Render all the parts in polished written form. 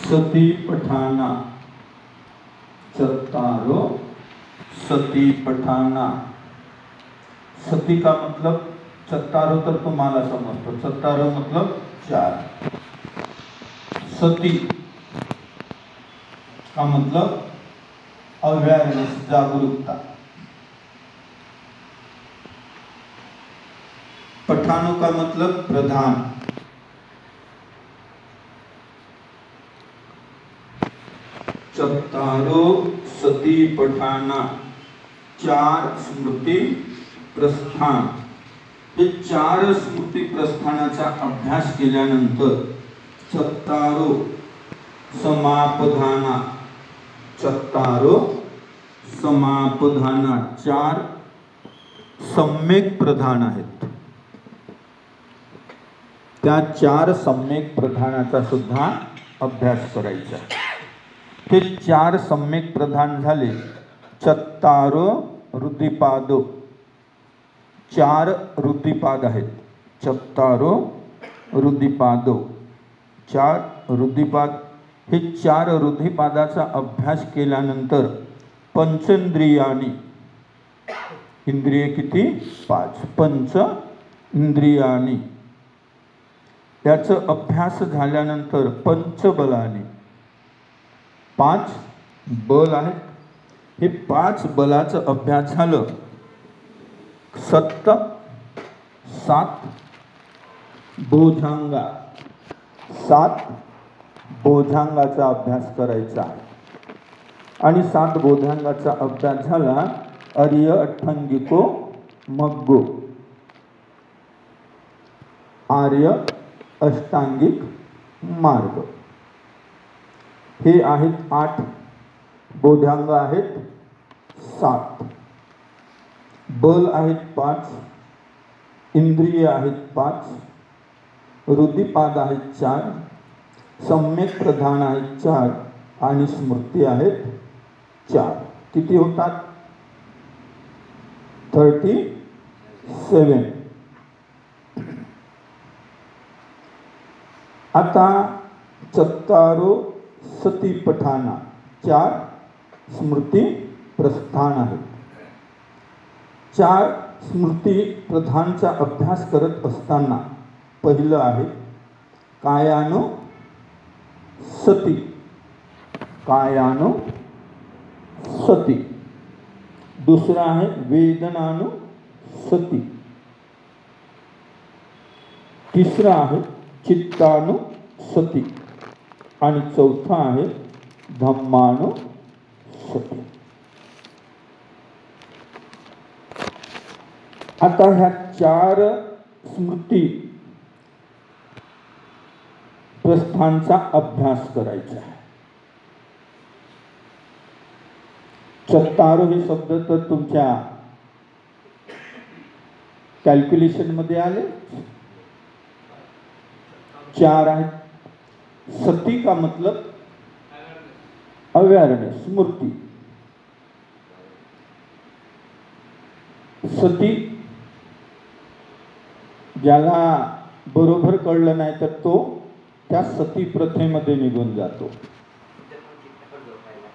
सती पठाना, चत्तारो सती पठाना। सती का मतलब चत्तारो तर तुम्हाला समजतो, चत्तारो मतलब 4। सती का मतलब अवेयरनेस, जागरूकता। पठानो का मतलब प्रधान। चत्तारो सती पठाना, 4 स्मृती प्रस्थान। हे 4 स्मृती प्रस्थानाचा अभ्यास केल्यानंतर चत्तारो समापधाना, चत्तारो समापधाना, 4 सम्यक प्रधान आहेत। त्या 4 सम्यक प्रधानाचा सुद्धा अभ्यास करायचा। हे 4 सम्यक प्रधान झाले चत्तारो रुद्धिपादो, 4 रुद्धिपाद आहेत। चत्तारो रुद्धिपादो, 4 रुद्धिपाद। हे 4 रुद्धिपादाचा अभ्यास केल्यानंतर पंचेंद्रियानी, इंद्रिय किती? 5, पंच इंद्रियानी। त्याचा अभ्यास झाल्यानंतर पंचबलानी, 5 बल आहेत। हे 5 बलाचा अभ्यास झालं, सत्त 7 भुजंगा, 7 भुजंगाचा अभ्यास करायचा आहे। आणि 7 भुजंगाचा अभ्यास झाला, अर्य अठ्ठंगिको मग्गो, आर्य अष्टांगिक मार्ग। हे आहेत 8, बोधांग आहेत 7, बल आहेत 5, इंद्रिय आहेत 5, रुद्धिपाद आहेत 4, सम्यक प्रधान आहेत 4 आणि स्मृती आहेत 4। किती होतात? 37। आता चत्तारो सती पठाना, 4 स्मृती प्रस्थान आहेत। 4 स्मृती प्रधानचा अभ्यास करत असताना पहिलं आहे कायानो सती, कायानो सती। दुसरा आहे वेदनानो सती। तिसरा आहे चित्तानो सती आणि चौथा आहे धम्मानो सती। आता ह्या 4 स्मृती प्रस्थानचा अभ्यास करायचा आहे। चत्तारो हे शब्द तर तुमच्या कॅल्क्युलेशन मध्ये आले, 4 आहेत। सती का मतलब अवेयरनेस, स्मृती। सती ज्याला बरोबर कळलं नाही तर तो त्या सती प्रथेमध्ये निघून जातो।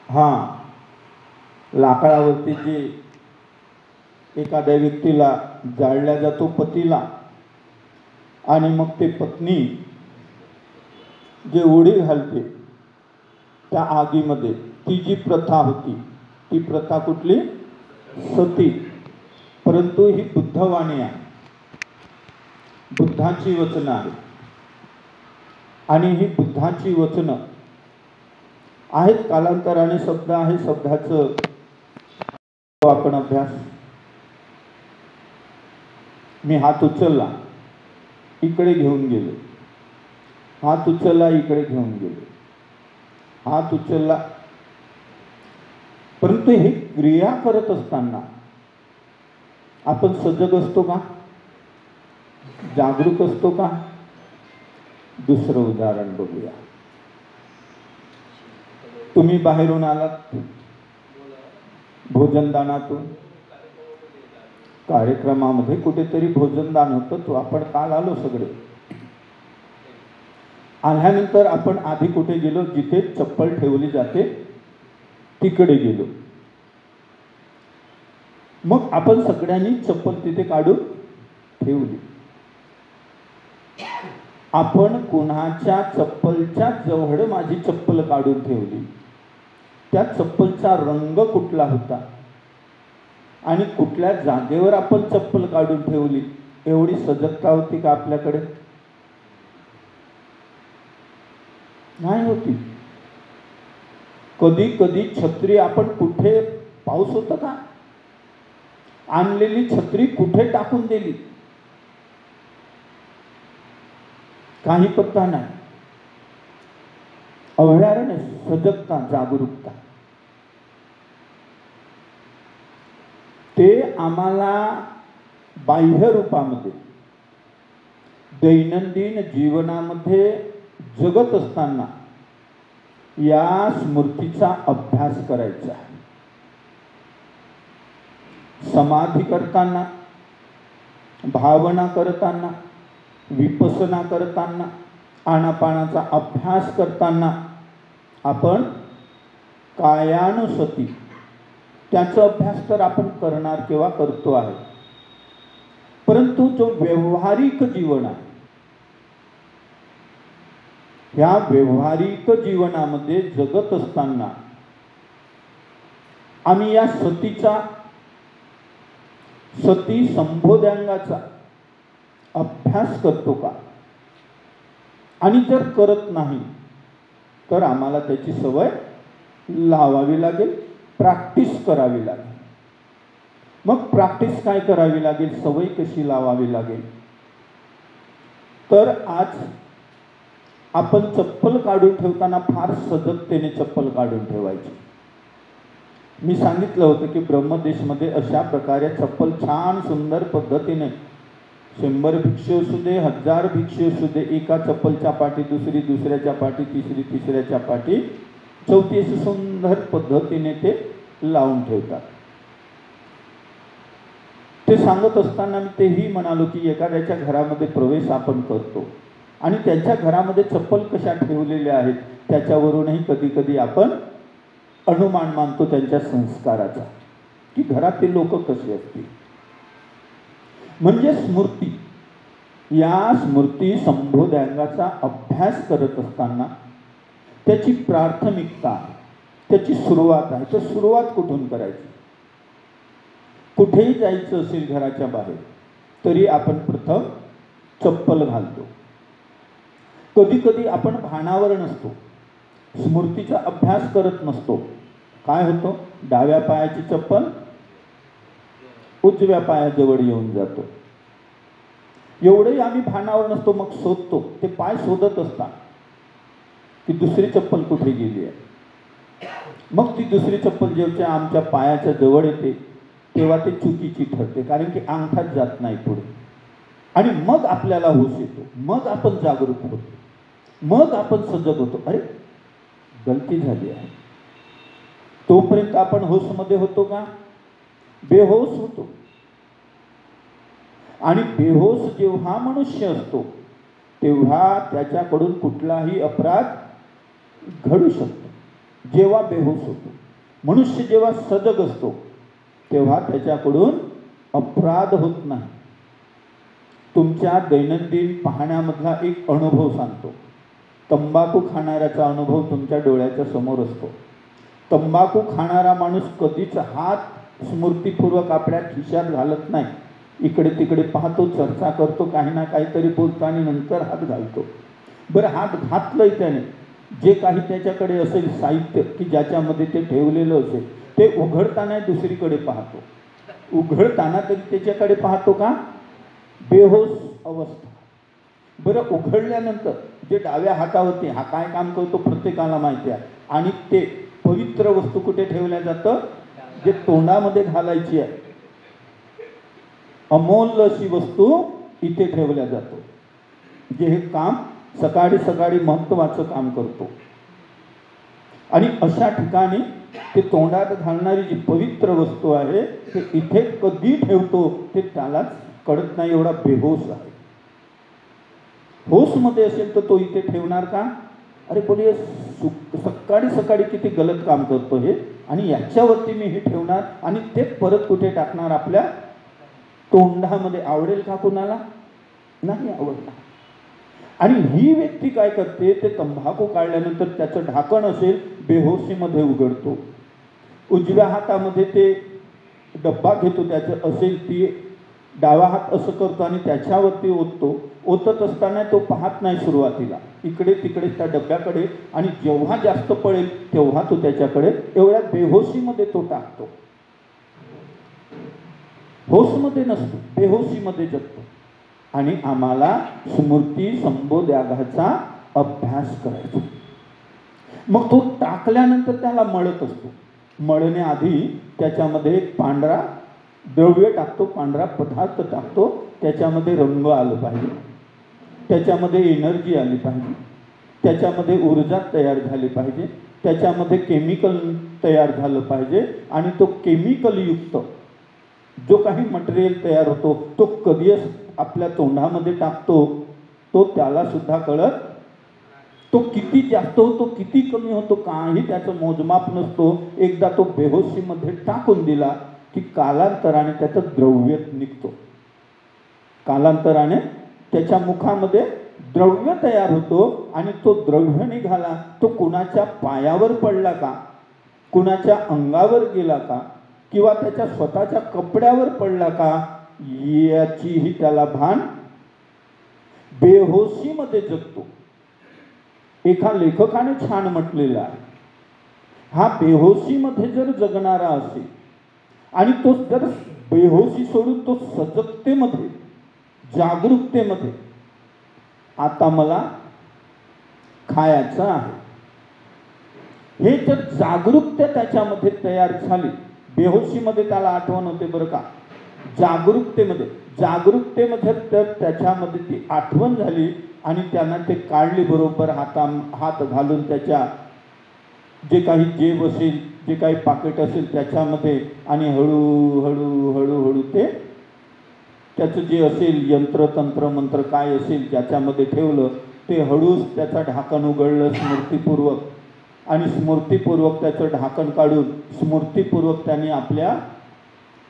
हां, लाकडावरती जे एखाद्या व्यक्तीला जाळल्या जातो पतीला, आणि मग ते पत्नी जे उडी घालते त्या आगीमध्ये, ती जी प्रथा होती ती प्रथा कुठली? सती। परंतु ही बुद्धवाणी आहे, बुद्धाची वचनं आहेत आणि ही बुद्धाची वचनं आहेत। कालांतराने शब्द आहे, शब्दाचं आपण अभ्यास। मी हात उचलला, इकडे घेऊन गेलो, हात उचलला, इकडे घेऊन गेलो, हात उचलला। परंतु ही क्रिया करत असताना आपण सजग असतो का? जागरूक असतो का? दुसरं उदाहरण बघूया। तुम्ही बाहेरून आलात भोजनदानातून, कार्यक्रमामध्ये कुठेतरी भोजनदान होतं, तो आपण काल आलो सगळे। आल्यानंतर आपण आधी कुठे गेलो, जिथे चप्पल ठेवली जाते तिकडे गेलो. मग आपण सगळ्यांनी चप्पल तिथे काढून ठेवली. आपण कुणाच्या चप्पलच्या जवळ माझी चप्पल काढून ठेवली, त्या चप्पलचा रंग कुठला होता आणि कुठल्या जागेवर आपण चप्पल काढून ठेवली, एवढी सजगता होती का आपल्याकडे? नाही होती. कधी कधी छत्री आपण कुठे, पाऊस होता का, आणलेली छत्री कुठे टाकून दिली, काही पत्ता नाही. अभयारण्य, सजगता, जागरूकता, ते आम्हाला बाह्य रूपामध्ये दैनंदिन जीवनामध्ये जगत असताना या स्मृतीचा अभ्यास करायचा आहे. समाधी करताना, भावना करताना, विपसना करताना, आनापानाचा अभ्यास करताना आपण कायानुसती, त्याचा अभ्यास तर आपण करणार किंवा करतो आहे. परंतु जो व्यवहारिक जीवन आहे, ह्या व्यवहारिक जीवनामध्ये जगत असताना आम्ही या सती संबोध्यांगाचा अभ्यास करतो का? आणि जर करत नाही तर आम्हाला त्याची सवय लावावी लागेल, प्रॅक्टिस करावी लागेल. मग प्रॅक्टिस काय करावी लागेल, सवय कशी लावावी लागेल? तर आज आपण चप्पल काढून ठेवताना फार सजगतेने चप्पल काढून ठेवायची. मी सांगितलं होतं की ब्रह्मदेशमध्ये अशा प्रकारे चप्पल छान सुंदर पद्धतीने 100 भिक्षू असू दे, 1000 भिक्षू असू दे, एका चप्पलच्या पाठी दुसरी, दुसऱ्याच्या पाठी तिसरी, तिसऱ्याच्या पाठी चौथी, अशी सुंदर पद्धतीने ते लावून ठेवतात. ते सांगत असताना मी तेही म्हणालो की एखाद्याच्या घरामध्ये प्रवेश आपण करतो आणि त्यांच्या घरामध्ये चप्पल कशा ठेवलेल्या आहेत त्याच्यावरूनही कधी कधी आपण अनुमान मानतो त्यांच्या संस्काराचा, की घरातील लोक कसे असतील. म्हणजे स्मृती, या स्मृती संबोध्यांगाचा अभ्यास करत असताना त्याची प्राथमिकता आहे, त्याची सुरुवात आहे. तर सुरुवात कुठून करायची? कुठेही जायचं असेल घराच्या बाहेर तरी आपण प्रथम चप्पल घालतो. कधी कधी आपण भानावर नसतो, स्मृतीचा अभ्यास करत नसतो. काय होतो? डाव्या पायाची चप्पल उजव्या पायाजवळ येऊन जातो. एवढंही आम्ही भानावर नसतो, मग शोधतो. ते पाय शोधत असतात की दुसरी चप्पल कुठे गेली आहे. मग ती दुसरी चप्पल जेव्हा आमच्या पायाच्या जवळ येते तेव्हा ते चुकीची ठरते, कारण की अंगठाच जात नाही पुढे. आणि मग आपल्याला होश येतो, मग आपण जागरूक होतो, मग आपण सजग होतो. अरे गलती झाली आहे. तोपर्यंत आपण होशमध्ये होतो का? बेहोश होतो. आणि बेहोश जेव्हा मनुष्य असतो तेव्हा त्याच्याकडून कुठलाही अपराध घडू शकतो. जेव्हा बेहोश होतो, मनुष्य जेव्हा सजग असतो तेव्हा त्याच्याकडून अपराध होत नाही. तुमच्या दैनंदिन पाहण्यामधला एक अनुभव सांगतो. तंबाखू खाणाऱ्याचा अनुभव तुमच्या डोळ्याच्या समोर असतो. तंबाखू खाणारा माणूस कधीच हात स्मृतीपूर्वक आपल्या खिशात घालत नाही. इकडे तिकडे पाहतो, चर्चा करतो, काही ना काहीतरी बोलतो आणि नंतर हात घालतो. बरं, हात घातलंय त्याने, जे काही त्याच्याकडे असेल साहित्य की ज्याच्यामध्ये ते ठेवलेलं असेल ते उघडताना दुसरीकडे पाहतो. उघडताना तरी त्याच्याकडे पाहतो का? बेहोश अवस्था. बरं, उघडल्यानंतर जे डाव्या हातावरती, हा काय काम करतो प्रत्येकाला माहिती आहे. आणि ते पवित्र वस्तू कुठे ठेवल्या जातं? जे तोंडामध्ये घालायची आहे, अमोल अशी वस्तू इथे ठेवल्या जातो. जे हे काम सकाळी सकाळी महत्त्वाचं काम करतो. आणि अशा ठिकाणी ते तोंडात घालणारी जी पवित्र वस्तू आहे ते इथे कधी ठेवतो ते त्यालाच कळत नाही, एवढा बेहोश आहे. होशमध्ये असेल तर तो इथे ठेवणार का? अरे बोलिये सकाळी सकाळी किती गलत काम करतो हे, आणि याच्यावरती मी हे ठेवणार आणि ते परत कुठे टाकणार? आपल्या तोंडामध्ये. आवडेल का कुणाला? नाही आवडणार. आणि ही व्यक्ती काय करते, ते तंबाखू काढल्यानंतर त्याचं ढाकण असेल बेहोशीमध्ये उघडतो. उजव्या हातामध्ये ते डब्बा घेतो, त्याचं असेल ती डावा हात असं करतो आणि त्याच्यावरती ओततो. ओतत असताना तो पाहत नाही सुरुवातीला, इकडे तिकडे त्या डब्याकडे, आणि जेव्हा जास्त पडेल तेव्हा तो त्याच्याकडे, एवढ्या बेहोशीमध्ये तो टाकतो. होशमध्ये नसतो, बेहोशीमध्ये जगतो. आणि आम्हाला स्मृती संबोध्याघाचा अभ्यास करायचा. मग तो टाकल्यानंतर त्याला मळत असतो. मळण्याआधी त्याच्यामध्ये एक पांढरा द्रव्य टाकतो, पांढरा पदार्थ टाकतो. त्याच्यामध्ये रंग आलं पाहिजे, त्याच्यामध्ये एनर्जी आली पाहिजे, त्याच्यामध्ये ऊर्जा तयार झाली पाहिजे, त्याच्यामध्ये केमिकल तयार झालं पाहिजे. आणि तो केमिकलयुक्त जो काही मटेरियल तयार होतो तो कधी आपल्या तोंडामध्ये टाकतो तो त्याला सुद्धा कळत. तो किती जास्त होतो किती कमी होतो काही त्याचं मोजमाप नसतो. एकदा तो बेहोशीमध्ये टाकून दिला की कालांतराने त्याचं द्रव्य निघतो. कालांतराने त्याच्या मुखामध्ये द्रव्य तयार होतो. आणि तो द्रव्य निघाला तो कुणाच्या पायावर पडला का, कुणाच्या अंगावर गेला का, किंवा त्याच्या स्वतःच्या कपड्यावर पडला का, याचीही त्याला भान. बेहोशीमध्ये जगतो. एका लेखकाने छान म्हटलेलं आहे, हा बेहोशीमध्ये जर जगणारा असेल आणि तो जर बेहोशी सोडून तो सजगतेमध्ये, जागरूकतेमध्ये, आता मला खायचं आहे, हे जर जागरूकता त्याच्यामध्ये तयार झाली, बेहोशीमध्ये त्याला आठवण होते बरं का, जागरूकतेमध्ये तर त्याच्यामध्ये ती आठवण झाली आणि त्यांना ते काढली बरोबर हात घालून त्याच्या जे काही जेब असेल, जे काही पाकिट असेल त्याच्यामध्ये, आणि हळूहळू हळूहळू ते त्याचं जे असेल यंत्र तंत्र मंत्र काय असेल त्याच्यामध्ये ठेवलं. ते हळूच त्याचं ढाकण उघडलं स्मृतीपूर्वक, आणि स्मृतीपूर्वक त्याचं ढाकण काढून स्मृतीपूर्वक त्यांनी आपल्या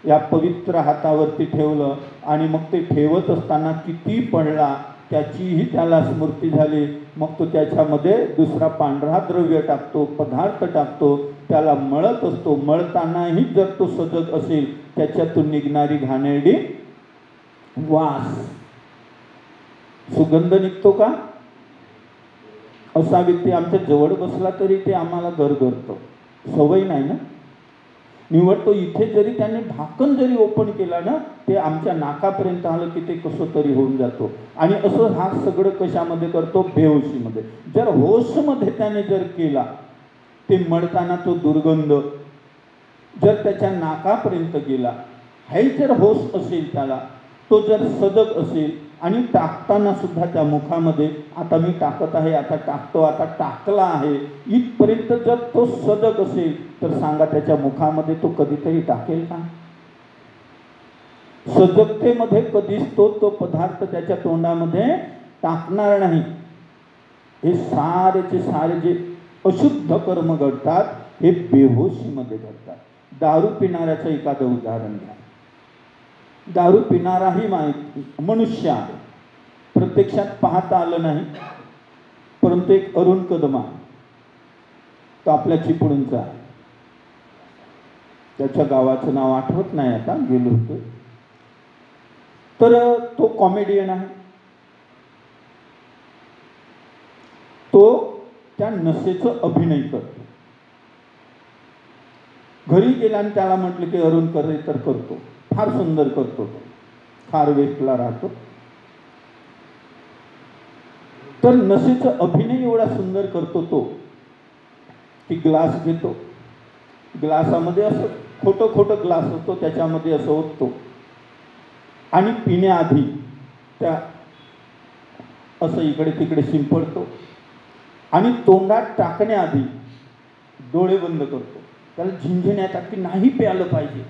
या पवित्र हातावरती ठेवलं. आणि मग ते ठेवत असताना किती पडला त्याचीही त्याला स्मृती झाली. मग तो त्याच्यामध्ये दुसरा पांढरा द्रव्य टाकतो, पदार्थ टाकतो, त्याला मळत असतो. मळतानाही जर तो सजग असेल त्याच्यातून निघणारी घाणेरडी वास, सुगंध निघतो का, असा व्यक्ती आमच्या जवळ बसला तरी ते आम्हाला गरगरतो. सवय नाही ना. निवड तो इथे जरी त्याने ढाकण जरी ओपन केला ना, ते आमच्या नाकापर्यंत आलं की ते कसं तरी होऊन जातो. आणि असं हा सगळं कशामध्ये करतो, बेहोशीमध्ये. जर होशमध्ये त्याने जर केला, ते मळताना तो दुर्गंध जर त्याच्या नाकापर्यंत गेला, हे जर होश असेल त्याला, तो जर सजग असेल, आणि टाकताना सुद्धा त्या मुखामध्ये आता मी टाकत आहे, आता टाकतो, आता टाकला आहे, इथपर्यंत जर तो सजग असेल तर सांगा त्याच्या मुखामध्ये तो कधीतरी टाकेल का? सजगतेमध्ये कधीच तो पदार्थ त्याच्या तोंडामध्ये टाकणार नाही. हे सारेचे सारे जे अशुद्ध कर्म घडतात हे बेहोशीमध्ये घडतात. दारू पिणाऱ्याचं एखादं उदाहरण घ्या. दारू पिणाराही मनुष्य आहे, प्रत्यक्षात पाहता आलं नाही, परंतु एक अरुण कदम आहे, तो आपल्या चिपळूणचा आहे. त्याच्या गावाचं नाव आठवत नाही आता, गेलो होतो. तर तो कॉमेडियन आहे. तो त्या नशेचं अभिनय करतो. घरी गेला आणि त्याला म्हटलं की अरुण करे तर करतो, फार सुंदर करतो, तो फार वेस्टला राहतो. तर नशेचं अभिनय एवढा सुंदर करतो तो की ग्लास घेतो, ग्लासामध्ये असं खोटं खोटं ग्लास असतो त्याच्यामध्ये असं ओततो, आणि पिण्याआधी त्या असं इकडे तिकडे शिंपडतो, आणि तोंडात टाकण्याआधी डोळे बंद करतो. त्याला झिंझिण्या येतात की नाही प्यायलं पाहिजे.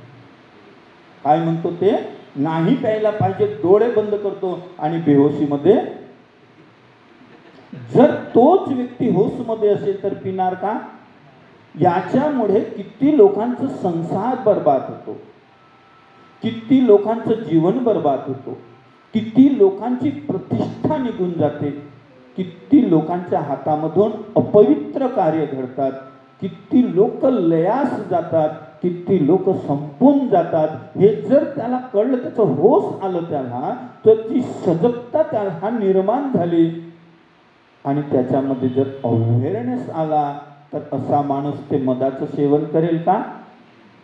काय म्हणतो ते, नाही प्यायला पाहिजे, डोळे बंद करतो आणि बेहोशीमध्ये जर तोच व्यक्ती होशमध्ये असेल तर पिणार का? याच्यामुळे किती लोकांचा संसार बर्बाद होतो, किती लोकांचं जीवन बर्बाद होतो, किती लोकांची प्रतिष्ठा निघून जाते, किती लोकांच्या हातामधून अपवित्र कार्य घडतात, किती लोक लयास जातात, किती लोक संपून जातात. हे जर त्याला कळलं, त्याचं होश आलं त्याला, तर ती सजगता त्याला निर्माण झाली आणि त्याच्यामध्ये जर अवेअरनेस आला तर असा माणूस ते मदाचं सेवन करेल का?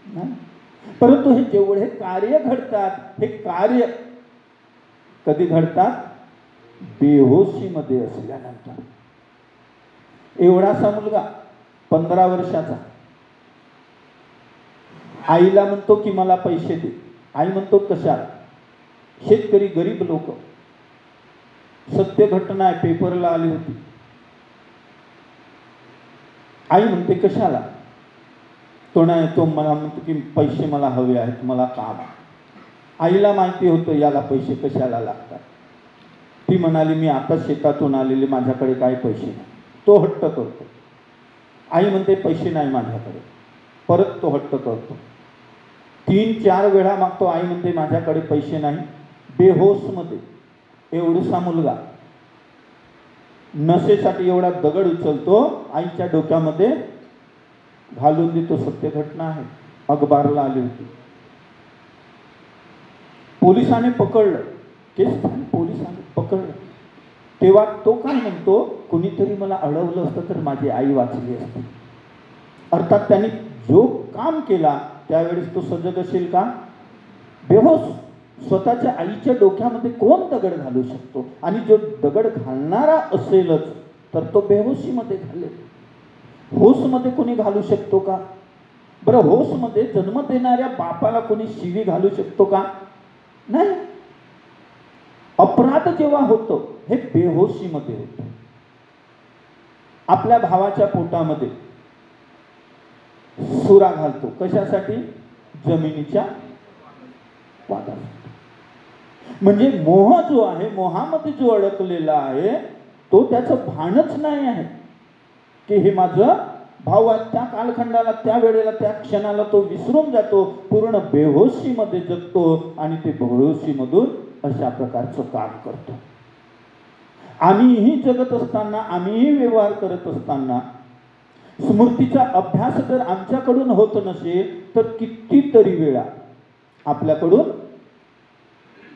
नाही. परंतु हे जेवढे कार्य घडतात, हे कार्य कधी घडतात? बेहोशीमध्ये असल्यानंतर. एवढासा मुलगा 15 वर्षाचा आईला म्हणतो की मला पैसे दे. आई म्हणतो कशाला? शेतकरी गरीब लोक, सत्य घटना आहे, पेपरला आली होती. आई म्हणते कशाला? तो नाही, तो मला म्हणतो की पैसे मला हवे आहेत, मला काम आहे. आईला माहिती होतं याला पैसे कशाला लागतात. ती म्हणाली मी आता शेतातून आलेले, माझ्याकडे काही पैसे नाही. तो हट्ट करतो. आई म्हणते पैसे नाही माझ्याकडे. परत तो हट्ट करतो. 3-4 वेळा मागतो. आई म्हणते माझ्याकडे पैसे नाही. बेहोशमध्ये एवढासा मुलगा नशेसाठी एवढा दगड उचलतो, आईच्या डोक्यामध्ये घालून देतो. सत्य घटना आहे, अखबारला आली होती. पोलिसांनी पकडलं, केस पोलिसांनी पकडलं. तेव्हा तो काय म्हणतो, कुणीतरी मला अडवलं असतं तर माझी आई वाचली असती. अर्थात त्यांनी जो काम केला त्यावेळेस तो सजग असेल का? बेहोश. स्वतःच्या आईच्या डोक्यामध्ये कोण दगड घालू शकतो? आणि जो दगड घालणारा असेलच तर तो बेहोशीमध्ये घालेल. होशमध्ये कोणी घालू शकतो का? बरं, होशमध्ये जन्म देणाऱ्या बापाला कोणी शिवी घालू शकतो का? नाही. अपराध जेव्हा होतो हे बेहोशीमध्ये होतं. आपल्या भावाच्या पोटामध्ये सुरा घालतो, कशासाठी? जमिनीच्या वादासाठी. म्हणजे मोह जो आहे, मोहामध्ये जो अडकलेला आहे तो त्याचं भानच नाही आहे की हे माझं भाऊ आहे. त्या कालखंडाला, त्या वेळेला, त्या क्षणाला तो विसरून जातो, पूर्ण बेहोशीमध्ये जगतो आणि ते बेहोशीमधून अशा प्रकारचं काम करतो. आम्हीही जगत असताना, आम्हीही व्यवहार करत असताना स्मृतीचा अभ्यास जर आमच्याकडून होत नसेल तर कितीतरी वेळा आपल्याकडून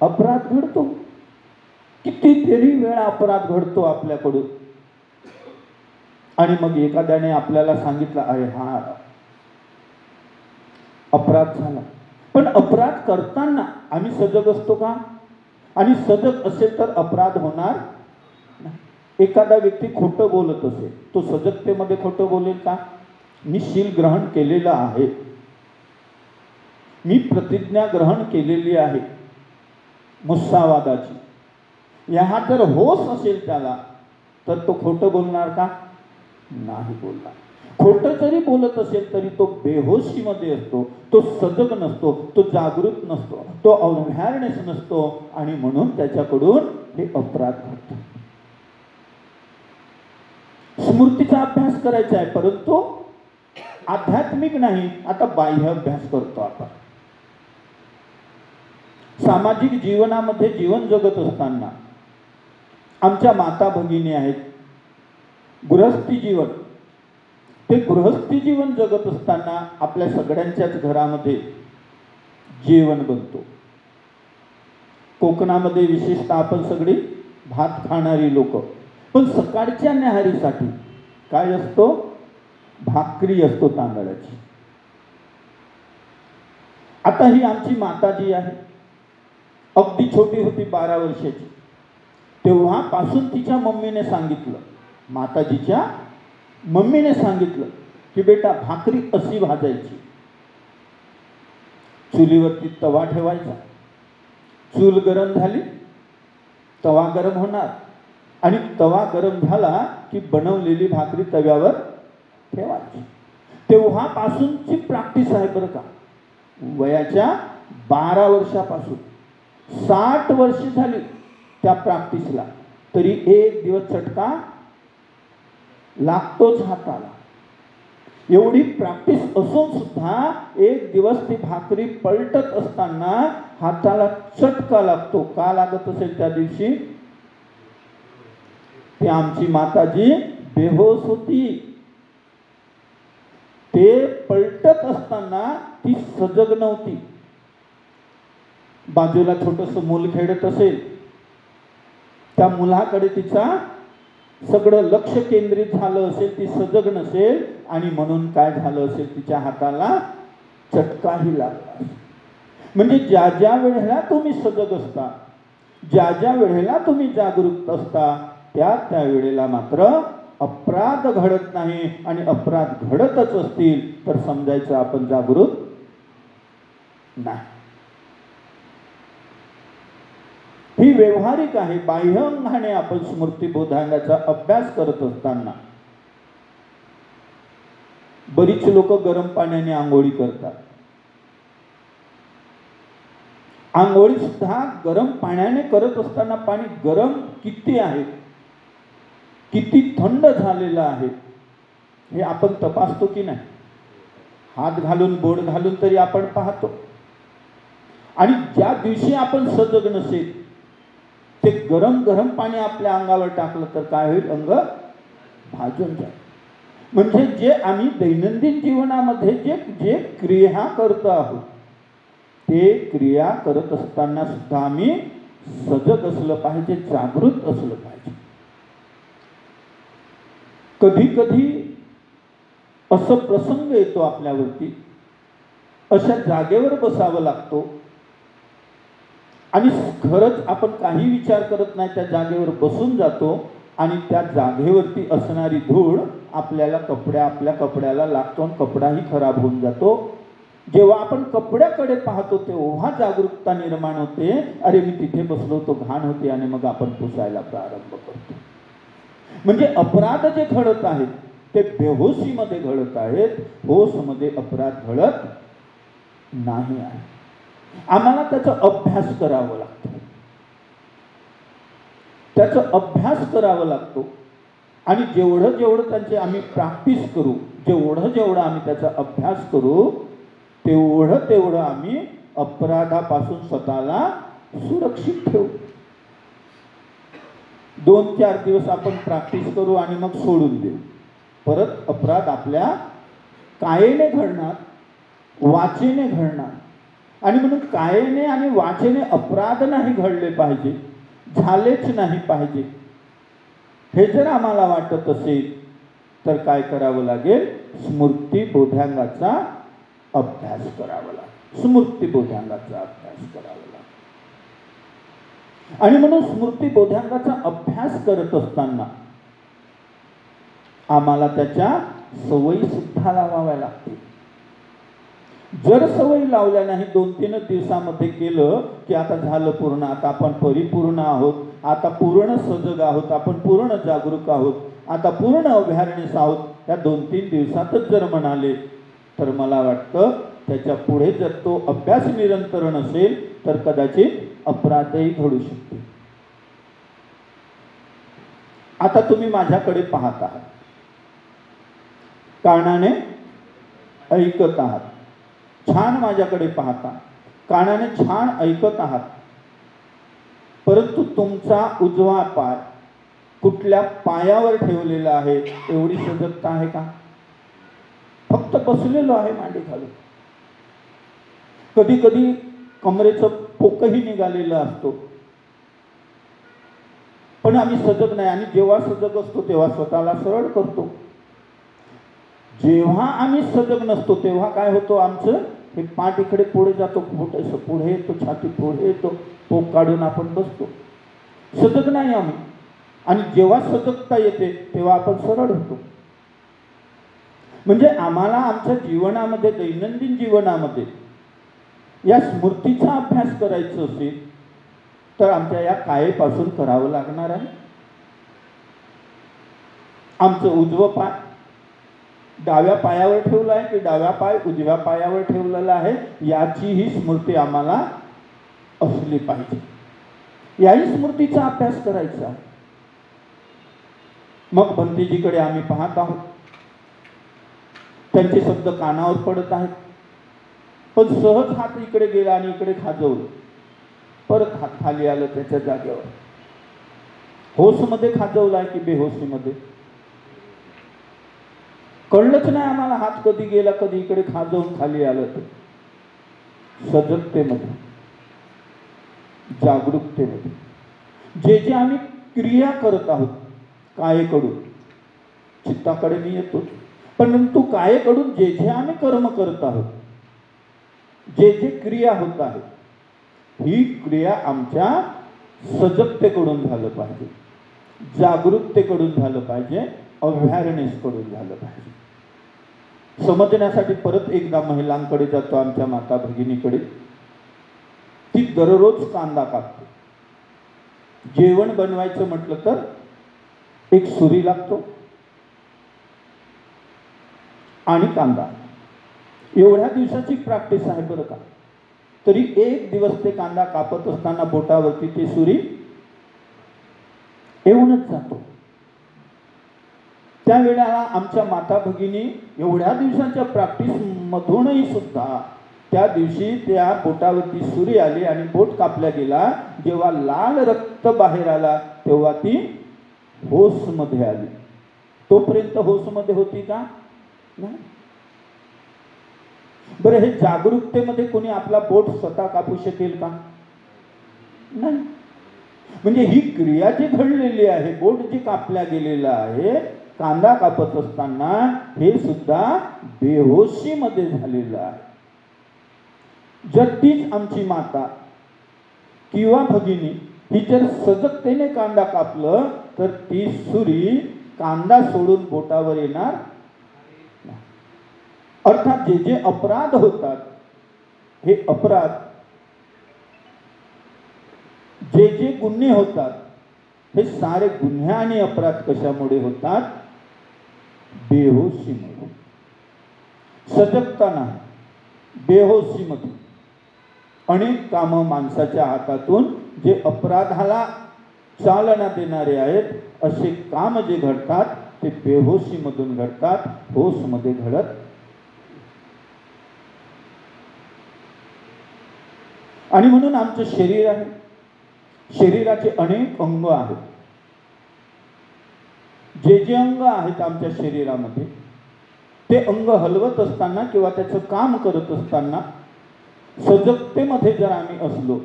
अपराध घडतो. कितीतरी वेळा अपराध घडतो आपल्याकडून. आणि मग एखाद्याने आपल्याला सांगितलं अरे हा अपराध झाला, पण अपराध करताना आम्ही सजग असतो का? आणि सजग असेल तर अपराध होणार नाही. एखादा व्यक्ती खोटं बोलत असेल, तो सजगतेमध्ये खोटं बोलेल का? मी शील ग्रहण केलेलं आहे, मी प्रतिज्ञा ग्रहण केलेली आहे मुस्सावादाची, ह्या जर होश असेल त्याला तर तो खोटं बोलणार का? नाही बोलणार. खोटं जरी बोलत असेल तरी तो बेहोशीमध्ये असतो, तो सजग नसतो, तो जागृत नसतो, तो अवेअरनेस नसतो आणि म्हणून त्याच्याकडून हे अपराध घडतात. स्मृतीचा अभ्यास करायचा आहे, परंतु आध्यात्मिक नाही, आता बाह्य अभ्यास करतो आपण. सामाजिक जीवनामध्ये जीवन जगत असताना आमच्या माता भगिनी आहेत, गृहस्थी जीवन, ते गृहस्थी जीवन जगत असताना आपल्या सगळ्यांच्याच घरामध्ये जेवण बनतो. कोकणामध्ये विशेषतः आपण सगळी भात खाणारी लोक, पण सकाळच्या न्याहारीसाठी काय असतो? भाकरी असतो तांदळाची. आता ही आमची माता जी आहे, अगदी छोटी होती, 12 वर्षाची, तेव्हापासून तिच्या मम्मीने सांगितलं, माताजीच्या मम्मीने सांगितलं की बेटा भाकरी अशी भाजायची. चुलीवरती तवा ठेवायचा, चूल गरम झाली, तवा गरम होणार आणि तवा गरम झाला की बनवलेली भाकरी तव्यावर ठेवायची. तेव्हापासूनची प्रॅक्टिस आहे बरं का. वयाच्या 12 वर्षापासून 60 वर्ष झाली त्या प्रॅक्टिसला, तरी एक दिवस चटका लागतोच हाताला. एवढी प्रॅक्टिस असून सुद्धा एक दिवस ती भाकरी पलटत असताना हाताला चटका लागतो. का लागत असेल त्या दिवशी? ती आमची माताजी बेहोश होती. ते पलटत असताना ती सजग नव्हती. बाजूला छोटस मूल खेळत असेल, त्या मुलाकडे तिचा सगळं लक्ष केंद्रित झालं असेल, ती सजग नसेल आणि म्हणून काय झालं असेल, तिच्या हाताला चटकाही लागला. म्हणजे ज्या ज्या वेळेला तुम्ही सजग असता, ज्या ज्या वेळेला तुम्ही जागरूक असता, त्या वेळेला मात्र अपराध घडत नाही. आणि अपराध घडतच असतील तर समजायचं आपण जागरूक नाही. ही व्यवहारिक आहे. बाह्यंगाने आपण स्मृतिबोधांगाचा अभ्यास करत असताना बरीच लोक गरम पाण्याने आंघोळी करतात. आंघोळी सुद्धा गरम पाण्याने करत असताना पाणी गरम किती आहे, किती थंड झालेलं आहे हे आपण तपासतो की नाही? हात घालून बोट घालून तरी आपण पाहतो. आणि ज्या दिवशी आपण सजग नसेल, ते गरम गरम पाणी आपल्या अंगावर टाकलं तर काय होईल? अंग भाजून जाईल. म्हणजे जे आम्ही दैनंदिन जीवनामध्ये जे क्रिया करतो आहोत, ते क्रिया करत असताना सुद्धा आम्ही सजग असलं पाहिजे, जागृत असलं पाहिजे. कधी कधी असं प्रसंग येतो आपल्यावरती, अशा जागेवर बसावं लागतो आणि खरंच आपण काही विचार करत नाही, त्या जागेवर बसून जातो आणि त्या जागेवरती असणारी धूळ आपल्या कपड्याला लागतो आणि कपडाही खराब होऊन जातो. जेव्हा आपण कपड्याकडे पाहतो तेव्हा जागरूकता निर्माण होते, अरे मी तिथे बसलो तो घाण होते, आणि मग आपण पुसायला प्रारंभ करतो. म्हणजे अपराध जे घडत आहेत ते बेहोशीमध्ये घडत आहेत, होशमध्ये अपराध घडत नाही आहे. आम्हाला त्याचा अभ्यास करावा लागतो, त्याचा अभ्यास करावा लागतो. आणि जेवढं जेवढं त्यांचे आम्ही प्रॅक्टिस करू, जेवढं आम्ही त्याचा अभ्यास करू, तेवढं आम्ही अपराधापासून स्वतःला सुरक्षित ठेवू. 2-4 दिवस आपण प्रॅक्टिस करू आणि मग सोडून देऊ. परत अपराध आपल्या कायेने घडणार, वाचेने घडणार. आणि म्हणून कायेने आणि वाचेने अपराध नाही घडले पाहिजे, झालेच नाही पाहिजे. हे जर आम्हाला वाटत असेल तर काय करावं लागेल? स्मृतिबोधांगाचा अभ्यास करावा लागेल. स्मृतिबोधांगाचा अभ्यास करावा लागेल. आणि म्हणून स्मृतिबोधांगाचा अभ्यास करत असताना आम्हाला त्याच्या सवयी सुद्धा लावाव्या लागतील. जर सवयी लावल्या नाही, 2-3 दिवसामध्ये केलं की आता झालं पूर्ण, आता आपण परिपूर्ण आहोत, आता पूर्ण सजग आहोत, आपण पूर्ण जागरूक आहोत, आता पूर्ण अवेअरनेस आहोत, त्या 2-3 दिवसातच जर म्हणाले तर मला वाटतं त्याच्या पुढे जर तो अभ्यास निरंतर नसेल तर कदाचित अपराधही घडू शकते. आता तुम्ही माझ्याकडे पाहत आहात, कानाने ऐकत आहात, छान माझ्याकडे पाहता, कानाने छान ऐकत आहात. परंतु तुमचा उजवा पाय कुठल्या पायावर ठेवलेला आहे एवढी सजगता आहे का? फक्त बसलेलो आहे मांडी घालून. कधी कधी कमरेचं पोकही निघालेलं असतो, पण आम्ही सजग नाही. आणि जेव्हा सजग असतो तेव्हा स्वतःला सरळ करतो. जेव्हा आम्ही सजग नसतो तेव्हा काय होतो? आमचं हे पाठ इकडे पुढे जातो, पोटाचं पुढे येतो, छाती पुढे येतो, पोक काढून आपण बसतो. सजग नाही आम्ही. आणि जेव्हा सजगता येते तेव्हा आपण सरळ होतो. म्हणजे आम्हाला आमच्या जीवनामध्ये, दैनंदिन जीवनामध्ये या स्मृतीचा अभ्यास करायचा असेल तर आमच्या या कायेपासून करावं लागणार आहे. आमचं उजवं पाय डाव्या पायावर ठेवलं आहे की डाव्या पाय उजव्या पायावर ठेवलेला आहे याचीही स्मृती आम्हाला असली पाहिजे. याही स्मृतीचा अभ्यास करायचा. मग भंतेजीकडे आम्ही पाहत आहोत, त्यांचे शब्द कानावर पडत आहेत, पण सहज हात इकडे गेला आणि इकडे खाजवलं, परत हात खाली आलं त्याच्या जागेवर. होशमध्ये खाजवलाय की बेहोशीमध्ये कळलंच नाही आम्हाला. हात कधी गेला, कधी इकडे खाजवून खाली आलं. ते सजगतेमध्ये, जागरूकतेमध्ये जे जे आम्ही क्रिया करत आहोत, कायेकडून, चित्ताकडे मी येतो, परंतु कायेकडून जे जे आम्ही कर्म करत आहोत, जे जे क्रिया होत आहेत, ही क्रिया आमच्या सजगतेकडून झालं पाहिजे, जागरूकतेकडून झालं पाहिजे, अवेअरनेस कडून झालं पाहिजे. समजण्यासाठी परत एकदा महिलांकडे जातो, आमच्या माता भगिनीकडे. ती दररोज कांदा कापते. जेवण बनवायचं म्हटलं तर एक सुरी लागतो आणि कांदा. एवढ्या दिवसाची प्रॅक्टिस आहे बरं का. तरी एक दिवस ते कांदा कापत असताना बोटावरती ती सुरी येऊनच जातो. त्यावेळेला आमच्या माता भगिनी एवढ्या दिवसाच्या प्रॅक्टिस मधूनही सुद्धा त्या दिवशी त्या बोटावरती सुरी आली आणि बोट कापल्या गेला. जेव्हा लाल रक्त बाहेर आला तेव्हा ती होशमध्ये आली. तोपर्यंत होशमध्ये होती का? नाही. बरं, हे जागरूकतेमध्ये कोणी आपला बोट स्वतः कापू शकेल का? नाही. म्हणजे ही क्रिया जी घडलेली आहे, बोट जी कापल्या गेलेलं आहे कांदा कापत असताना, हे सुद्धा बेहोशीमध्ये झालेलं आहे. जर तीच आमची माता किंवा भगिनी ही जर सजगतेने कांदा कापलं तर ती सुरी कांदा सोडून बोटावर येणार. अर्थात जे जे अपराध होतात, हे अपराध, जे जे गुन्हे होतात, हे सारे गुन्हे आणि अपराध कशामुळे होतात? बेहोशीमुळे. सजगता नाही, बेहोशीमध्ये अनेक कामं माणसाच्या हातातून जे अपराधाला चालना देणारे आहेत, असे काम जे घडतात ते बेहोशीमधून घडतात, होशमध्ये घडत. आणि म्हणून आमचं शरीर आहे, शरीराचे अनेक अंग आहेत. जे जे अंग आहेत आमच्या शरीरामध्ये, ते अंग हलवत असताना किंवा त्याचं काम करत असताना सजगतेमध्ये जर आम्ही असलो,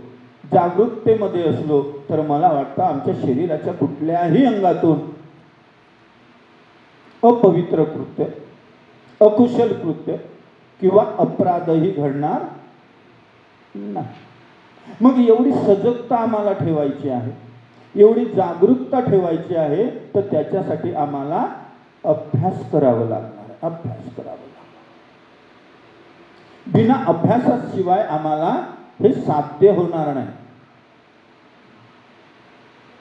जागरूकतेमध्ये असलो, तर मला वाटतं आमच्या शरीराच्या कुठल्याही अंगातून अपवित्र कृत्य, अकुशल कृत्य किंवा अपराधही घडणार नाही. मग एवढी सजगता आम्हाला ठेवायची आहे, एवढी जागरूकता ठेवायची आहे, तर त्याच्यासाठी आम्हाला अभ्यास करावा लागणार, अभ्यास करावा लागणार. बिना अभ्यासाशिवाय आम्हाला हे साध्य होणार नाही.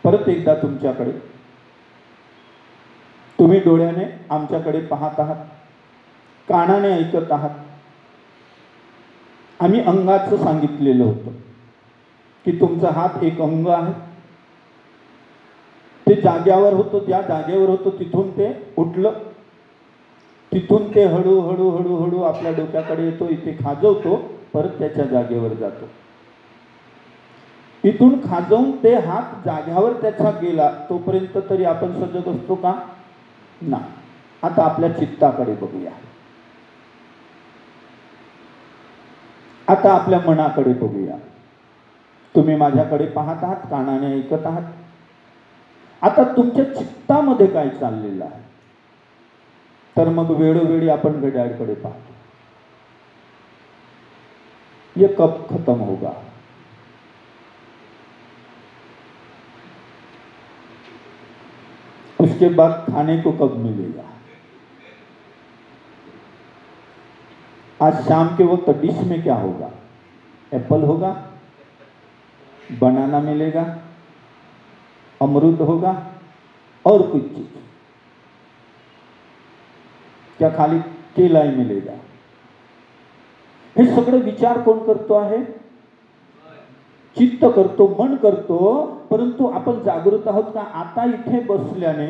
परत एकदा तुमच्याकडे, तुम्ही डोळ्याने आमच्याकडे पाहत आहात, कानाने ऐकत आहात. आम्ही अंगाचं सांगितलेलं होतं की तुमचा हात एक अंग आहे. ते जाग्यावर होतं, ज्या जागेवर होतं तिथून ते उठलं, तिथून ते हळूहळू हळूहळू आपल्या डोक्याकडे येतो, इथे खाजवतो, परत त्याच्या जागेवर जातो. इथून खाजवून ते हात जाग्यावर त्याचा गेला तोपर्यंत तरी आपण सजग असतो का? ना. आता आपल्या चित्ताकडे बघूया, आता आपल्या मनाकडे बघूया. तुम्ही माझ्याकडे पाहत आहात, कानाने ऐकत आहात. आता तुमच्या चित्तामध्ये काय चाललेलं आहे? तर मग वेळोवेळी आपण घड्याळकडे पाहतो. ये कब खत्म होगा? उसके बाद खाने को कब मिलेगा? आज शाम के वक्त डिश में क्या होगा? एप्पल होगा, बनाना मिलेगा, अमरूद होगा और कुछ चीज, क्या खाली केला ही मिलेगा? हे सगळे विचार कोण करतो आहे? चित्त करतो, मन करतो. परंतु आपण जागृत आहोत का? आता इथे बसल्याने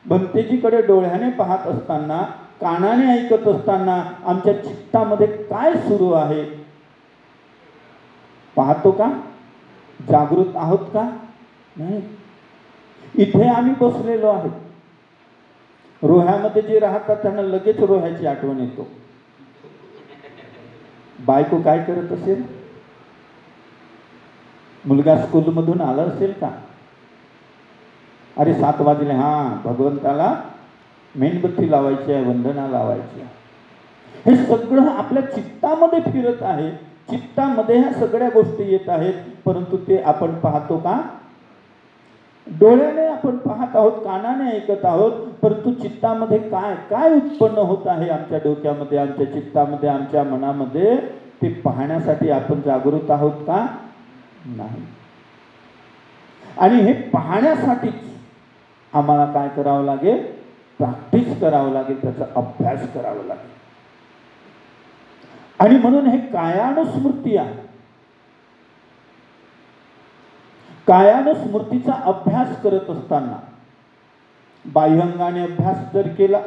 भंतेजीकडे डोळ्याने पाहत असताना, कानाने ऐकत असताना आमच्या चित्तामध्ये काय सुरू आहे पाहतो का? जागृत आहोत का? नाही. इथे आम्ही बसलेलो आहे. रोह्यामध्ये जे राहतात त्यांना लगेच रोह्याची आठवण येतो. बायको काय करत असेल? मुलगा स्कूलमधून आला असेल का? अरे 7 वाजले, हां भगवंताला मेणबत्ती लावायची आहे, वंदना लावायची आहे. हे सगळं आपल्या चित्तामध्ये फिरत आहे. चित्तामध्ये ह्या सगळ्या गोष्टी येत आहेत, परंतु ते आपण पाहतो का? डोळ्याने आपण पाहत आहोत, कानाने ऐकत आहोत, परंतु चित्तामध्ये काय काय उत्पन्न होत आहे आमच्या डोक्यामध्ये, आमच्या चित्तामध्ये, आमच्या मनामध्ये, ते पाहण्यासाठी आपण जागृत आहोत का? नाही. आणि हे पाहण्यासाठीच आम्हाला काय करावं लागेल? प्रॅक्टिस करावं लागेल, त्याचा अभ्यास करावा लागेल. आणि म्हणून हे कायानुस्मृती आहे. कायानुस्मृतीचा अभ्यास करत असताना बाह्यंगाने अभ्यास जर केला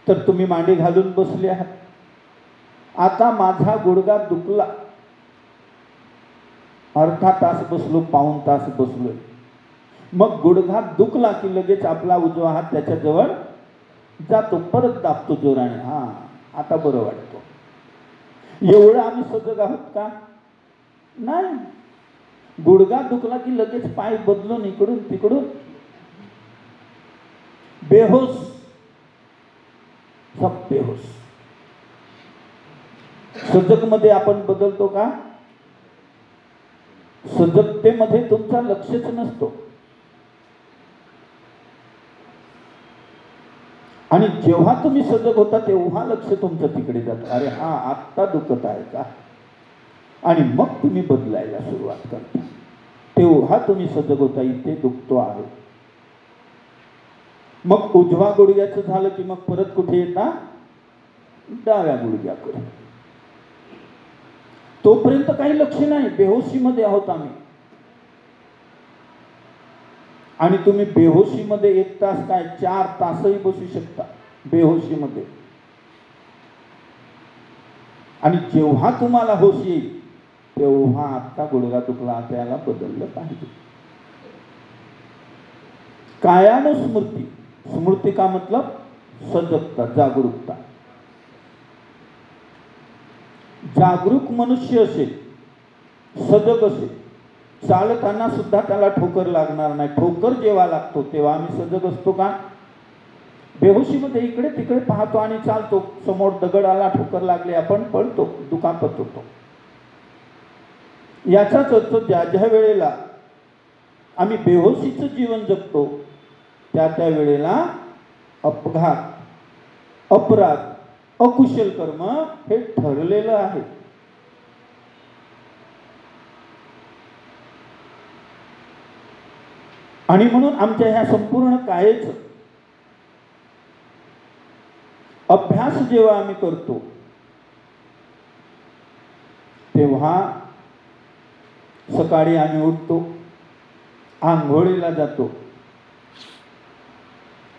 तर तुम्ही मांडी घालून बसले आहात. आता माझा गुडघा दुखला, अर्धा तास बसलो, पाऊण तास बसलो. मग गुडघा दुखला की लगेच आपला उजवा हात त्याच्याजवळ जातो, परत दाबतो जोराने. हा, आता बरं वाटतो. एवढं आम्ही सजग आहोत का? नाही. गुडघा दुखला की लगेच पाय बदलून इकडून तिकडून बेहोश, सब बेहोश. सजगमध्ये आपण बदलतो का? सजगतेमध्ये तुमचा लक्षच नसतो. आणि जेव्हा तुम्ही सजग होता तेव्हा लक्ष तुमचं तिकडे जातं. अरे हा, आत्ता दुखत आहे का? आणि मग तुम्ही बदलायला सुरुवात करता. तेव्हा तुम्ही सजग होता, इथे दुखतो आहे. मग उजवा गुडघ्याचं झालं की मग परत कुठे येता? डाव्या गुडघ्याकडे. तोपर्यंत काही लक्ष नाही, बेहोशीमध्ये आहोत आम्ही. आणि तुम्ही बेहोशीमध्ये 1 तास काय 4 तासही बसू शकता बेहोशीमध्ये. आणि जेव्हा तुम्हाला होश येईल तेव्हा आता गुडघा दुखला, त्याला बदललं पाहिजे. कायानुस्मृती. स्मृती का मतलब? सजगता, जागरूकता. जागरूक मनुष्य असेल, सजग असेल, चालताना सुद्धा त्याला ठोकर लागणार नाही. ठोकर जेव्हा लागतो तेव्हा आम्ही सजग असतो का? बेहोशीमध्ये इकडे तिकडे पाहतो आणि चालतो. समोर दगड आला, ठोकर लागले, आपण पडतो, दुखापत होतो. याचाच अर्थ ज्या ज्या वेळेला आम्ही बेहोशीचं जीवन जगतो त्या त्या वेळेला अपघात, अपराध, अकुशल कर्म हे ठरलेलं आहे. आणि म्हणून आमच्या ह्या संपूर्ण कायेच अभ्यास जेव्हा आम्ही करतो तेव्हा सकाळी आम्ही उठतो, आंघोळीला जातो.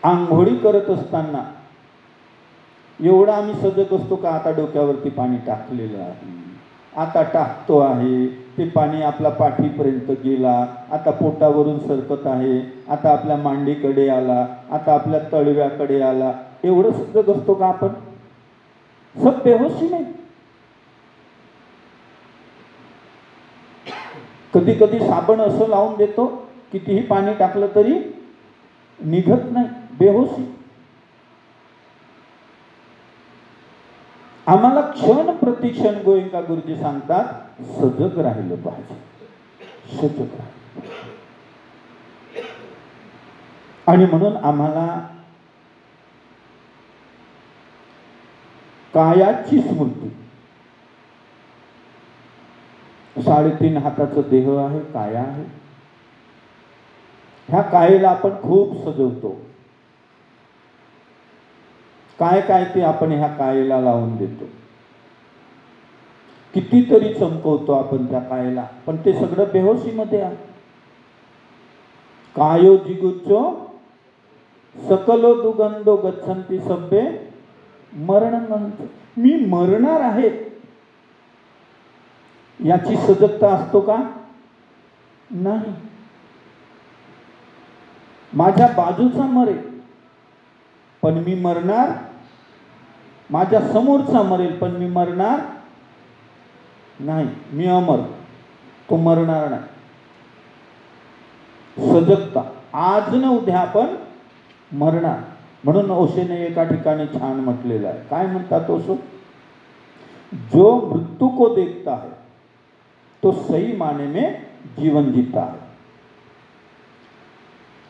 आंघोळी करत असताना एवढा आम्ही सजग असतो का? आता डोक्यावरती पाणी टाकलेलं आहे, आता टाकतो आहे, ते पाणी आपल्या पाठीपर्यंत गेला, आता पोटावरून सरकत आहे, आता आपल्या मांडीकडे आला, आता आपल्या तळव्याकडे आला. एवढं सजग असतो का आपण? सब बेहोशी नाही. कधी कधी साबण असं लावून देतो, कितीही पाणी टाकलं तरी निघत नाही, बेहोशी. आम्हाला क्षण प्रतिक्षण गोयंका गुरुजी सांगतात सजग राहिलं पाहिजे, सजग राहिलं. आणि म्हणून आम्हाला कायाची स्मृती. 3.5 हाताचं देह आहे, काया आहे. ह्या कायेला आपण खूप सजवतो. काय काय ते आपण ह्या कायेला लावून देतो, कितीतरी चमकवतो आपण त्या कायेला, पण ते सगळं बेहोशीमध्ये आहे. कायो जिगुच्चो सकलो दुगंधो गच्छन्ति सब्बे मरणं. मी मरणार आहे याची सजगता असतो का? नाही. माझ्या बाजूचा मरेल पण मी मरणार, माझ्या समोरचा मरेल पण मी मरणार नाही. मी अमर, तो मरणार नाही. सजगता, आज न उद्या आपण मरणार. म्हणून ओशोने एका ठिकाणी छान म्हटलेलं आहे. काय म्हणतात ओशो? जो मृत्यू को देखता है तो सही माने में जीवन जीता है.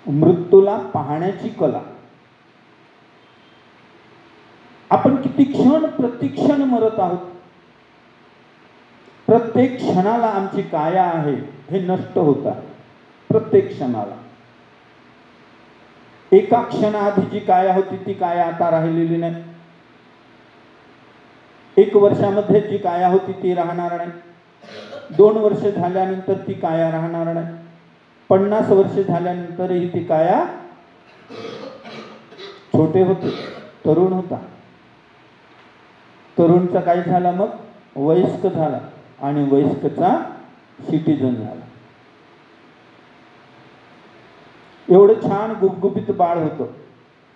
मृत्यूला पाहण्याची कला. आपण किती क्षण प्रतिक्षण मरत आहोत. प्रत्येक क्षणाला आमची काया आहे हे नष्ट होत आहे. प्रत्येक क्षणाला. एका क्षणाआधी जी काया होती ती काया आता राहिलेली नाही. 1 वर्षामध्ये जी काया होती ती राहणार नाही. 2 वर्ष झाल्यानंतर ती काया राहणार नाही. 50 वर्ष झाल्यानंतरही ती काया. छोटे होते, तरुण होता, तरुणचा काय झाला, मग वयस्क झाला आणि वयस्कचा सिटीजन झाला. एवढं छान गुबगुबीत बाळ होतं.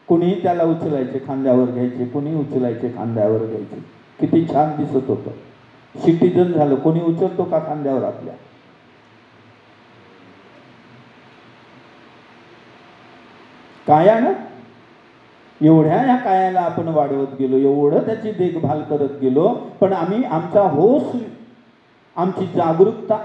कुणीही त्याला उचलायचे, खांद्यावर घ्यायचे, कुणी उचलायचे, खांद्यावर घ्यायचे. किती छान दिसत होतं. सिटीजन झालं. कोणी उचलतो का खांद्यावर आपल्या? काया ना. एवढ्या या कायाला आपण वाढवत गेलो, एवढं त्याची देखभाल करत गेलो, पण आम्ही आमचा होश, आमची जागरूकता,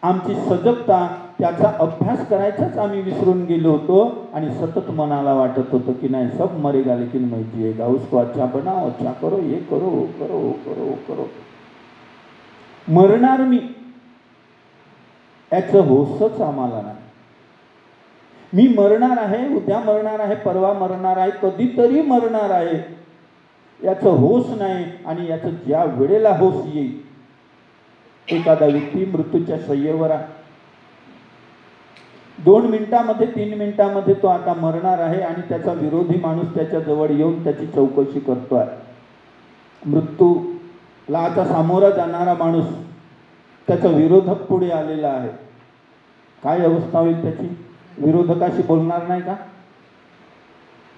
आमची सजगता, त्याचा अभ्यास करायचाच आम्ही विसरून गेलो होतो. आणि सतत मनाला वाटत होतं की नाही, सब मरेगा लेकिन मैं जिएगा, उसको अच्छा बनाओ, अच्छा करो, ये करो, करो करो करो. मरणार मी याचं होशच आम्हाला नाही. मी मरणार आहे, उद्या मरणार आहे, परवा मरणार आहे, कधीतरी मरणार आहे याचं होश नाही. आणि याचं ज्या वेळेला होश येईल, एखादा व्यक्ती मृत्यूच्या शय्येवर आहे, 2 मिनिटामध्ये 3 मिनिटामध्ये तो आता मरणार आहे आणि त्याचा विरोधी माणूस त्याच्या जवळ येऊन त्याची चौकशी करतोय. मृत्यूला आता सामोरा जाणारा माणूस, त्याचा विरोधक पुढे आलेला आहे. काय अवस्था होईल त्याची? विरोधकाशी बोलणार नाही का?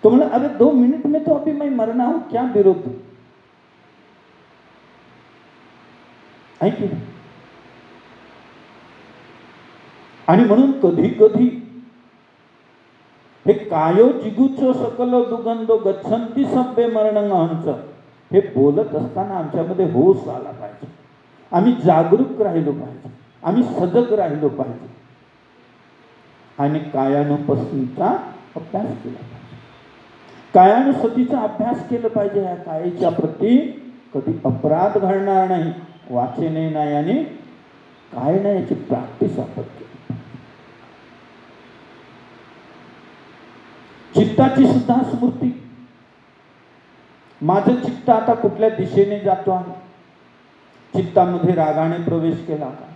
तो म्हणा, अरे 2 मिनट में तो अभी मैं मरना हूं, क्या विरोध? ऐकी. आणि म्हणून कधी कधी हे कायो जिगुचो सकलो दुगंधो गच्छन्ति सब्बे मरणं अहंच, हे बोलत असताना आमच्यामध्ये होश आला पाहिजे. आम्ही जागरूक राहिलो पाहिजे, आम्ही सजग राहिलो पाहिजे आणि कायानुपस्थितीचा अभ्यास केला पाहिजे. कायानुसतीचा अभ्यास केला पाहिजे. या कायेच्या प्रती कधी अपराध घडणार नाही, वाचने नाही आणि काय नाही, याची प्रॅक्टिस आपण केली. चित्ताची सुद्धा स्मृती. माझं चित्त आता कुठल्या दिशेने जातो आहे? चित्तामध्ये रागाने प्रवेश केला का?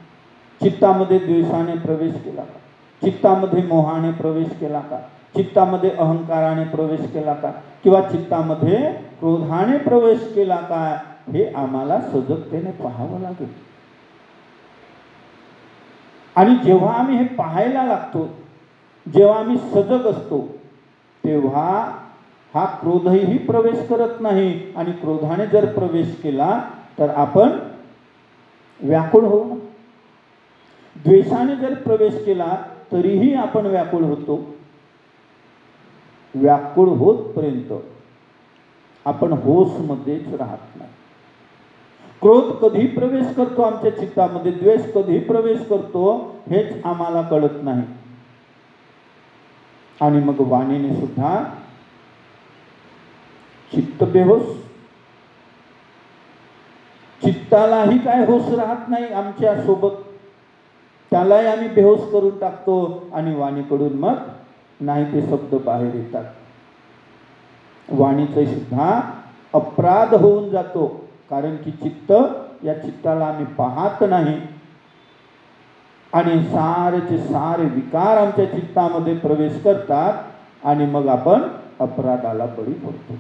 चित्तामध्ये द्वेषाने प्रवेश केला का? चित्तामध्ये मोहाने प्रवेश केला का? चित्तामध्ये अहंकाराने प्रवेश केला का? किंवा चित्तामध्ये क्रोधाने प्रवेश केला का? हे आम्हाला सजगतेने पाहावं लागेल. आणि जेव्हा आम्ही हे पाहायला लागतो, जेव्हा आम्ही सजग असतो, तेव्हा हा क्रोधही प्रवेश करत नाही. आणि क्रोधाने जर प्रवेश केला तर आपण व्याकुळ होऊ. द्वेषाने जर प्रवेश केला तरीही आपण व्याकुळ होतो. व्याकुळ होतपर्यंत आपण होशमध्येच राहत नाही. क्रोध कधी प्रवेश करतो आमच्या चित्तामध्ये, द्वेष कधी प्रवेश करतो हेच आम्हाला कळत नाही. आणि मग वाणीने सुद्धा चित्त बेहोश. चित्तालाही काय होश राहत नाही आमच्या सोबत, त्यालाही आम्ही बेहोश करून टाकतो. आणि वाणीकडून मग नाही ते शब्द बाहेर येतात. वाणीचा सुद्धा अपराध होऊन जातो. कारण की चित्त, या चित्ताला आम्ही पाहत नाही आणि सारेचे सारे विकार आमच्या चित्तामध्ये प्रवेश करतात. आणि मग आपण अपराधाला बळी पडतो.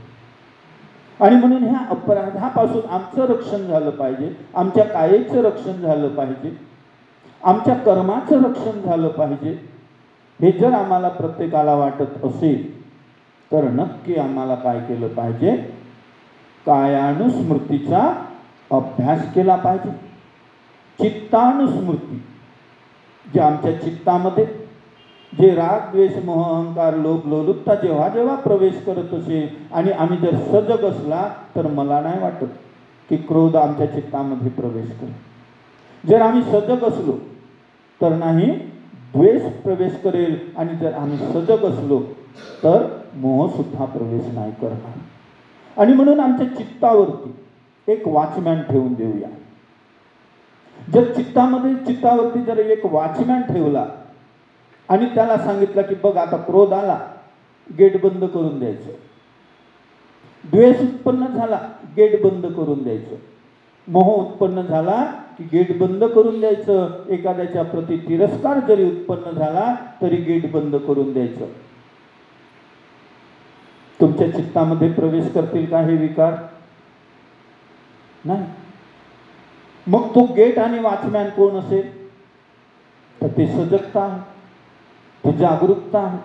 आणि म्हणून ह्या अपराधापासून आमचं रक्षण झालं पाहिजे, आमच्या कायेचं रक्षण झालं पाहिजे, आमच्या कर्माचं रक्षण झालं पाहिजे. हे जर आम्हाला प्रत्येकाला वाटत असेल तर नक्की आम्हाला काय केलं पाहिजे? कायानुस्मृतीचा अभ्यास केला पाहिजे. चित्तानुस्मृती, जे आमच्या चित्तामध्ये जे राग द्वेष मोह अहंकार लोभ लोलुपता जेव्हा जेव्हा प्रवेश करत असेल आणि आम्ही जर सजग असला तर मला नाही वाटत की क्रोध आमच्या चित्तामध्ये प्रवेश करेल. जर आम्ही सजग असलो तर नाही द्वेष प्रवेश करेल, आणि जर आम्ही सजग असलो तर मोह सुद्धा प्रवेश नाही करणार. आणि म्हणून आमच्या चित्तावरती एक वॉचमॅन ठेवून देऊया. जर चित्तावरती जर एक वॉचमॅन ठेवला आणि त्याला सांगितलं की बघ आता क्रोध आला, गेट बंद करून द्यायचं. द्वेष उत्पन्न झाला, गेट बंद करून द्यायचं. मोह उत्पन्न झाला की गेट बंद करून द्यायचं. एखाद्याच्या प्रति तिरस्कार जरी उत्पन्न झाला तरी गेट बंद करून द्यायचं. तुमच्या चित्तामध्ये प्रवेश करतील का हे विकार? नाही. मग तो गेट आणि वॉचमॅन कोण असेल? तर ते सजगता आहे, तो जागरूकता आहे.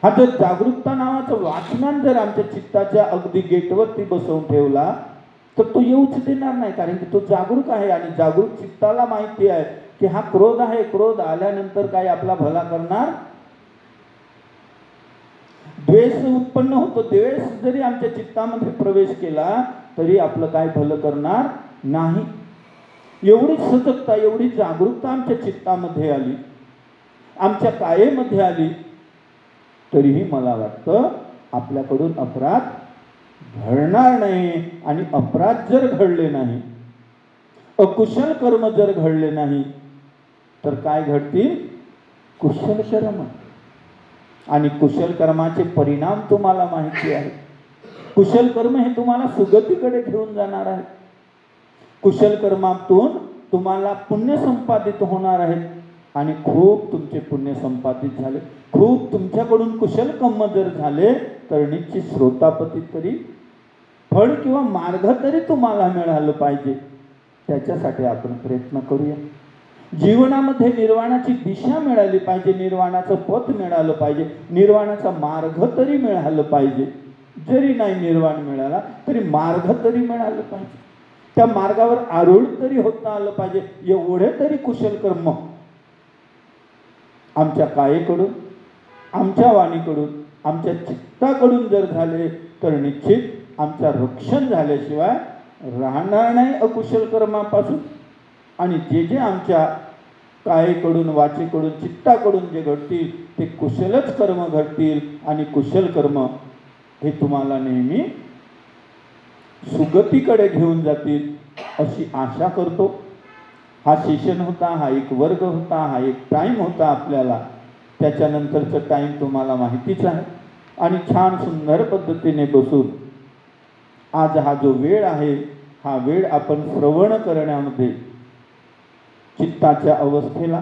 हा जर जागरूकता नावाचा वॉचमॅन जर आमच्या चित्ताच्या अगदी गेटवरती बसवून ठेवला तर तो येऊच देणार नाही, कारण की तो जागरूक आहे. आणि जागरूक चित्ताला माहिती आहे की हा क्रोध आहे, क्रोध आल्यानंतर काय आपला भला करणार? द्वेष उत्पन्न होतो, द्वेष जरी आमच्या चित्तामध्ये प्रवेश केला तरी आपलं काय भलं करणार नाही. एवढी सजगता, एवढी जागरूकता आमच्या चित्तामध्ये आली, आमच्या कायेमध्ये आली, तरीही मला वाटतं आपल्याकडून अपराध घडणार नाही. आणि अपराध जर घडले नाही, अकुशल कर्म जर घडले नाही तर काय घडतील? कुशल कर्म. आणि कुशल कर्माचे परिणाम तुम्हाला माहिती आहे. कुशल कर्म हे तुम्हाला सुगतीकडे घेऊन जाणार आहे. कुशल कर्मातून तुम्हाला पुण्य संपादित होणार आहे. आणि खूप तुमचे पुण्य संपादित झाले, खूप तुमच्याकडून कुशल कर्म जर झाले तर निश्चित श्रोतापती तरी फळ किंवा मार्ग तरी तुम्हाला मिळालं पाहिजे. त्याच्यासाठी आपण प्रयत्न करूया. जीवनामध्ये निर्वाणाची दिशा मिळाली पाहिजे, निर्वाणाचं पथ मिळालं पाहिजे, निर्वाणाचा मार्ग तरी मिळालं पाहिजे. जरी नाही निर्वाण मिळाला तरी मार्ग तरी मिळालं पाहिजे. त्या मार्गावर आरूढ तरी होता आलं पाहिजे. एवढे तरी कुशल कर्म आमच्या कायेकडून, आमच्या वाणीकडून, आमच्या चित्ताकडून जर झाले तर निश्चित आमचं रक्षण झाल्याशिवाय राहणार नाही अकुशल कर्मापासून. आणि जे जे आमच्या कायेकडून, वाचेकडून, चित्ताकडून जे घडतील ते कुशलच कर्म घडतील. आणि कुशल कर्म हे तुम्हाला नेहमी सुगतीकडे घेऊन जातील अशी आशा करतो. हा सेशन होता, हा एक वर्ग होता, हा एक टाईम होता आपल्याला. त्याच्यानंतरचं टाईम तुम्हाला माहितीच आहे. आणि छान सुंदर पद्धतीने बसून आज हा जो वेळ आहे हा वेळ आपण श्रवण करण्यामध्ये, चित्ताच्या अवस्थेला,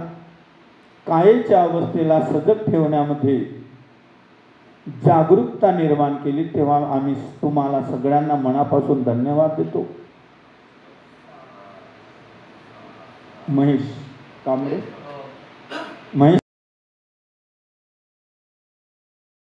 कायेच्या अवस्थेला सजग ठेवण्यामध्ये जागरूकता निर्माण केली. तेव्हा आम्ही तुम्हाला सगळ्यांना मनापासून धन्यवाद देतो. महेश कांबळे, महेश